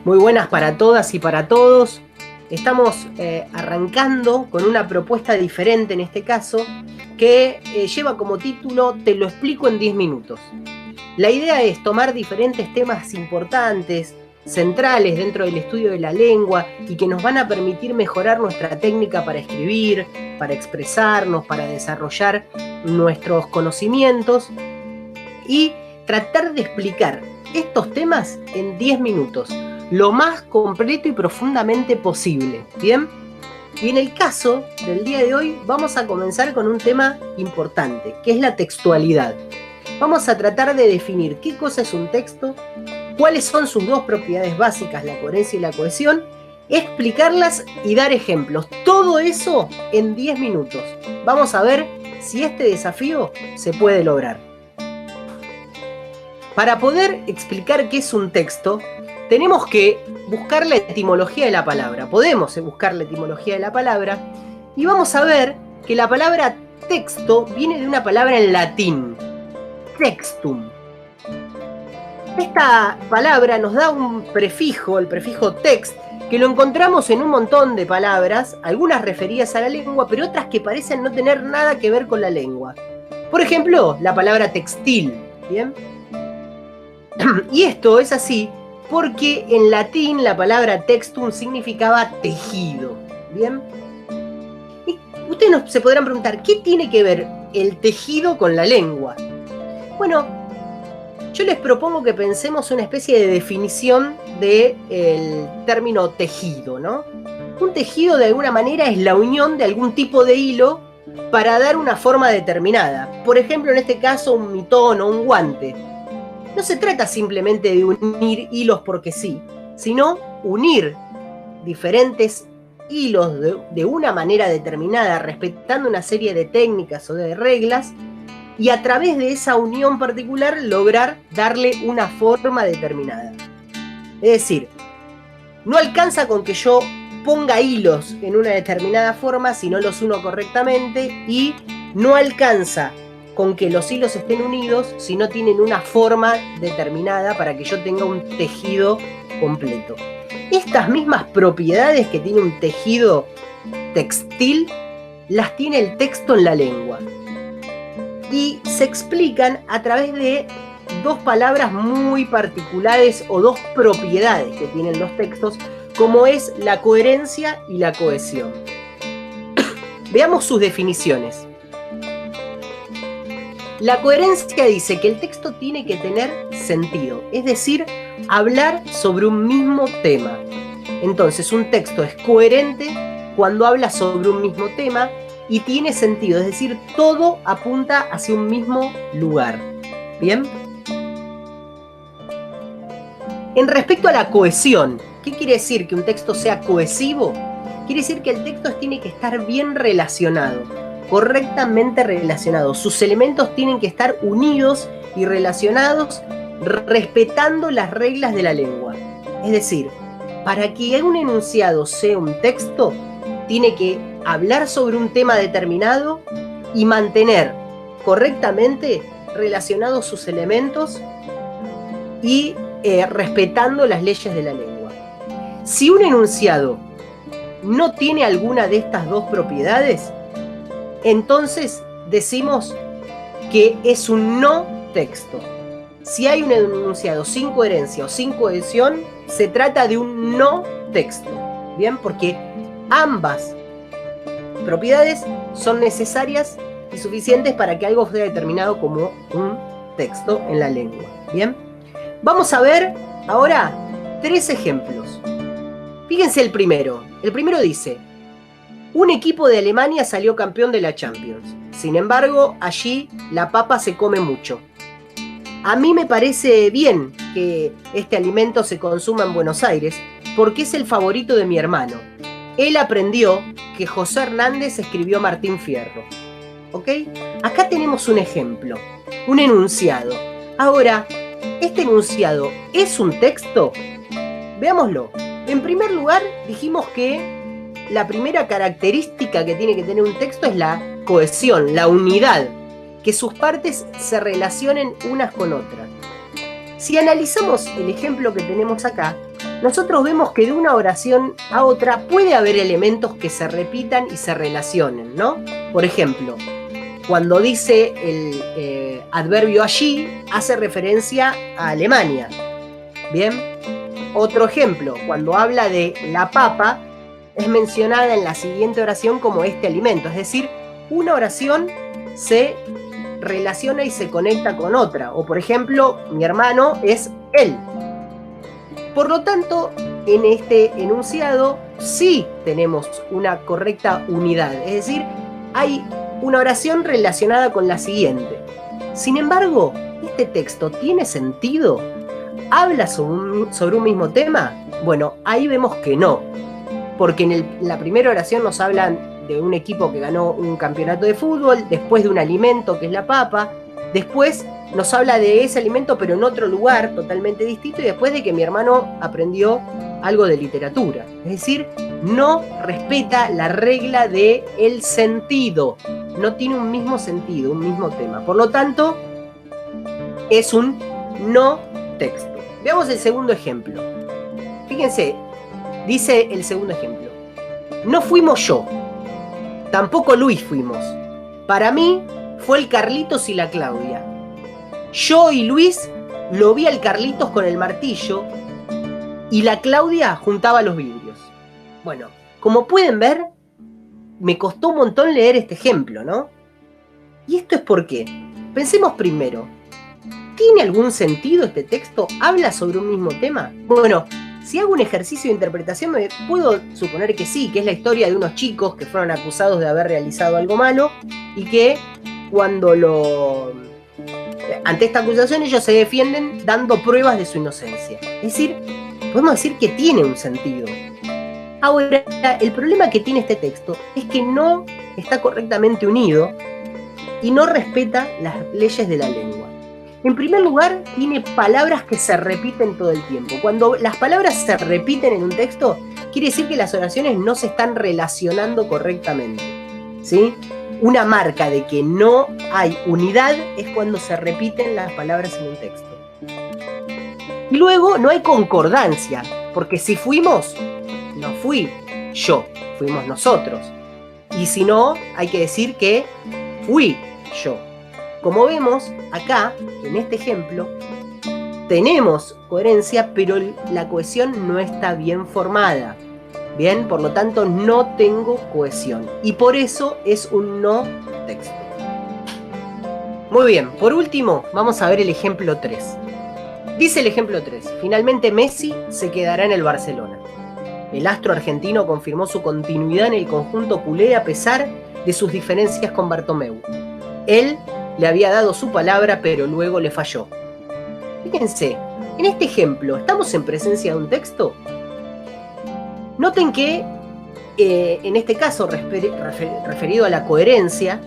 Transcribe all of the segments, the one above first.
Muy buenas para todas y para todos. Estamos arrancando con una propuesta diferente en este caso que lleva como título Te lo explico en 10 minutos. La idea es tomar diferentes temas importantes, centrales dentro del estudio de la lengua y que nos van a permitir mejorar nuestra técnica para escribir, para expresarnos, para desarrollar nuestros conocimientos y tratar de explicar estos temas en 10 minutos, lo más completo y profundamente posible, ¿bien? Y en el caso del día de hoy vamos a comenzar con un tema importante, que es la textualidad. Vamos a tratar de definir qué cosa es un texto, cuáles son sus dos propiedades básicas, la coherencia y la cohesión, explicarlas y dar ejemplos. Todo eso en 10 minutos. Vamos a ver si este desafío se puede lograr. Para poder explicar qué es un texto, tenemos que buscar la etimología de la palabra. Podemos buscar la etimología de la palabra y vamos a ver que la palabra texto viene de una palabra en latín, textum. Esta palabra nos da un prefijo, el prefijo text, que lo encontramos en un montón de palabras, algunas referidas a la lengua, pero otras que parecen no tener nada que ver con la lengua. Por ejemplo, la palabra textil, ¿bien? Y esto es así porque en latín la palabra textum significaba tejido, ¿bien? Y ustedes se podrán preguntar, ¿qué tiene que ver el tejido con la lengua? Bueno, yo les propongo que pensemos una especie de definición del término tejido, ¿no? Un tejido de alguna manera es la unión de algún tipo de hilo para dar una forma determinada. Por ejemplo, en este caso, un mitón o un guante. No se trata simplemente de unir hilos porque sí, sino unir diferentes hilos de una manera determinada, respetando una serie de técnicas o de reglas, y a través de esa unión particular lograr darle una forma determinada. Es decir, no alcanza con que yo ponga hilos en una determinada forma si no los uno correctamente, y no alcanza con que los hilos estén unidos si no tienen una forma determinada para que yo tenga un tejido completo. Estas mismas propiedades que tiene un tejido textil las tiene el texto en la lengua y se explican a través de dos palabras muy particulares o dos propiedades que tienen los textos, como es la coherencia y la cohesión. Veamos sus definiciones. La coherencia dice que el texto tiene que tener sentido, es decir, hablar sobre un mismo tema. Entonces, un texto es coherente cuando habla sobre un mismo tema y tiene sentido, es decir, todo apunta hacia un mismo lugar. ¿Bien? En respecto a la cohesión, ¿qué quiere decir que un texto sea cohesivo? Quiere decir que el texto tiene que estar bien relacionado, correctamente relacionado. Sus elementos tienen que estar unidos y relacionados respetando las reglas de la lengua. Es decir, para que un enunciado sea un texto, tiene que hablar sobre un tema determinado y mantener correctamente relacionados sus elementos y respetando las leyes de la lengua. Si un enunciado no tiene alguna de estas dos propiedades, entonces decimos que es un no texto. Si hay un enunciado sin coherencia o sin cohesión, se trata de un no texto. ¿Bien? Porque ambas propiedades son necesarias y suficientes para que algo sea determinado como un texto en la lengua. ¿Bien? Vamos a ver ahora 3 ejemplos. Fíjense el primero. El primero dice: un equipo de Alemania salió campeón de la Champions. Sin embargo, allí la papa se come mucho. A mí me parece bien que este alimento se consuma en Buenos Aires porque es el favorito de mi hermano. Él aprendió que José Hernández escribió Martín Fierro. ¿Ok? Acá tenemos un ejemplo, un enunciado. Ahora, ¿este enunciado es un texto? Veámoslo. En primer lugar, dijimos que la primera característica que tiene que tener un texto es la cohesión, la unidad, que sus partes se relacionen unas con otras. Si analizamos el ejemplo que tenemos acá, nosotros vemos que de una oración a otra puede haber elementos que se repitan y se relacionen, ¿no? Por ejemplo, cuando dice el adverbio allí, hace referencia a Alemania. Bien. Otro ejemplo, cuando habla de la papa, es mencionada en la siguiente oración como este alimento. Es decir, una oración se relaciona y se conecta con otra. O por ejemplo, mi hermano es él. Por lo tanto, en este enunciado sí tenemos una correcta unidad. Es decir, hay una oración relacionada con la siguiente. Sin embargo, ¿este texto tiene sentido? ¿Habla sobre un mismo tema? Bueno, ahí vemos que no. Porque en la primera oración nos hablan de un equipo que ganó un campeonato de fútbol, después de un alimento que es la papa, después nos habla de ese alimento pero en otro lugar totalmente distinto, y después de que mi hermano aprendió algo de literatura. Es decir, no respeta la regla de el sentido, no tiene un mismo sentido, un mismo tema. Por lo tanto, es un no texto. Veamos el segundo ejemplo. Fíjense, dice el segundo ejemplo: no fuimos yo, tampoco Luis fuimos. Para mí fue el Carlitos y la Claudia. Yo y Luis lo vi al Carlitos con el martillo y la Claudia juntaba los vidrios. Bueno, como pueden ver, me costó un montón leer este ejemplo, ¿no? ¿Y esto es por qué? Pensemos primero, ¿tiene algún sentido este texto? ¿Habla sobre un mismo tema? Bueno, si hago un ejercicio de interpretación, me puedo suponer que sí, que es la historia de unos chicos que fueron acusados de haber realizado algo malo y que ante esta acusación ellos se defienden dando pruebas de su inocencia. Es decir, podemos decir que tiene un sentido. Ahora, el problema que tiene este texto es que no está correctamente unido y no respeta las leyes de la lengua. En primer lugar, tiene palabras que se repiten todo el tiempo. Cuando las palabras se repiten en un texto, quiere decir que las oraciones no se están relacionando correctamente, ¿sí? Una marca de que no hay unidad es cuando se repiten las palabras en un texto. Y luego no hay concordancia, porque si fuimos, no fui yo, fuimos nosotros. Y si no, hay que decir que fui yo. Como vemos acá, en este ejemplo, tenemos coherencia, pero la cohesión no está bien formada. Bien, por lo tanto no tengo cohesión. Y por eso es un no texto. Muy bien, por último, vamos a ver el ejemplo 3. Dice el ejemplo 3, finalmente Messi se quedará en el Barcelona. El astro argentino confirmó su continuidad en el conjunto culé a pesar de sus diferencias con Bartomeu. Él le había dado su palabra, pero luego le falló. Fíjense, en este ejemplo, ¿estamos en presencia de un texto? Noten que, en este caso, referido a la coherencia,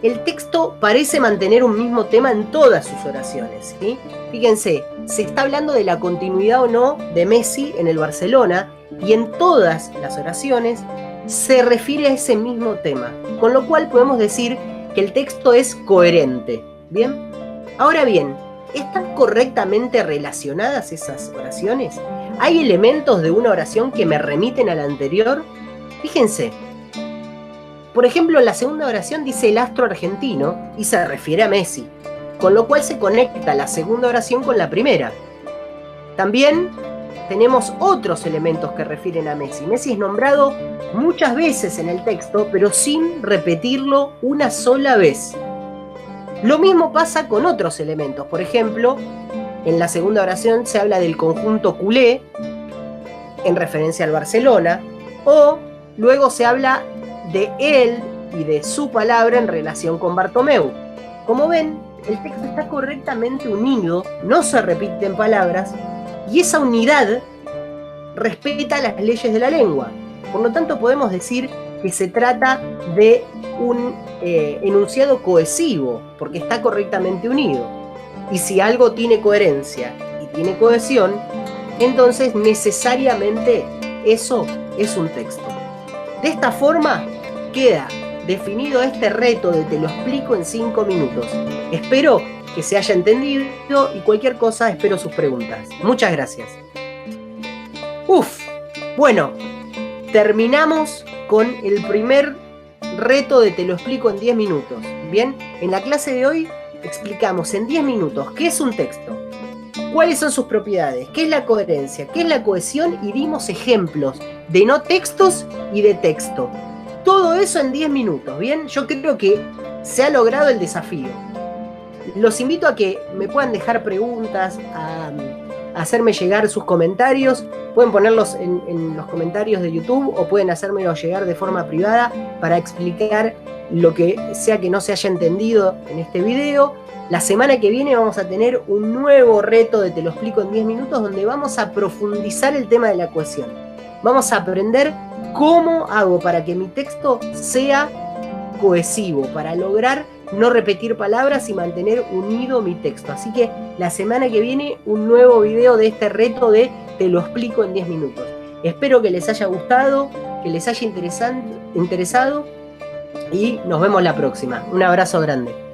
el texto parece mantener un mismo tema en todas sus oraciones, ¿sí? Fíjense, se está hablando de la continuidad o no de Messi en el Barcelona, y en todas las oraciones se refiere a ese mismo tema, con lo cual podemos decir que el texto es coherente. ¿Bien? Ahora bien, ¿están correctamente relacionadas esas oraciones? ¿Hay elementos de una oración que me remiten a la anterior? Fíjense, por ejemplo, la segunda oración dice el astro argentino y se refiere a Messi, con lo cual se conecta la segunda oración con la primera. También tenemos otros elementos que refieren a Messi. Messi es nombrado muchas veces en el texto, pero sin repetirlo una sola vez. Lo mismo pasa con otros elementos. Por ejemplo, en la segunda oración se habla del conjunto culé, en referencia al Barcelona, o luego se habla de él y de su palabra en relación con Bartomeu. Como ven, el texto está correctamente unido, no se repiten palabras, y esa unidad respeta las leyes de la lengua. Por lo tanto, podemos decir que se trata de un enunciado cohesivo, porque está correctamente unido. Y si algo tiene coherencia y tiene cohesión, entonces necesariamente eso es un texto. De esta forma queda definido este reto de te lo explico en 5 minutos. Espero que se haya entendido y cualquier cosa espero sus preguntas. Muchas gracias. Uf, bueno, terminamos con el primer reto de Te lo explico en 10 minutos. Bien, en la clase de hoy explicamos en 10 minutos qué es un texto, cuáles son sus propiedades, qué es la coherencia, qué es la cohesión y dimos ejemplos de no textos y de texto. Todo eso en 10 minutos, ¿bien? Yo creo que se ha logrado el desafío. Los invito a que me puedan dejar preguntas, a hacerme llegar sus comentarios. Pueden ponerlos en los comentarios de YouTube o pueden hacérmelo llegar de forma privada para explicar lo que sea que no se haya entendido en este video. La semana que viene vamos a tener un nuevo reto de Te lo explico en 10 minutos donde vamos a profundizar el tema de la cohesión. Vamos a aprender cómo hago para que mi texto sea cohesivo, para lograr no repetir palabras y mantener unido mi texto. Así que la semana que viene un nuevo video de este reto de Te lo explico en 10 minutos. Espero que les haya gustado, que les haya interesado y nos vemos la próxima. Un abrazo grande.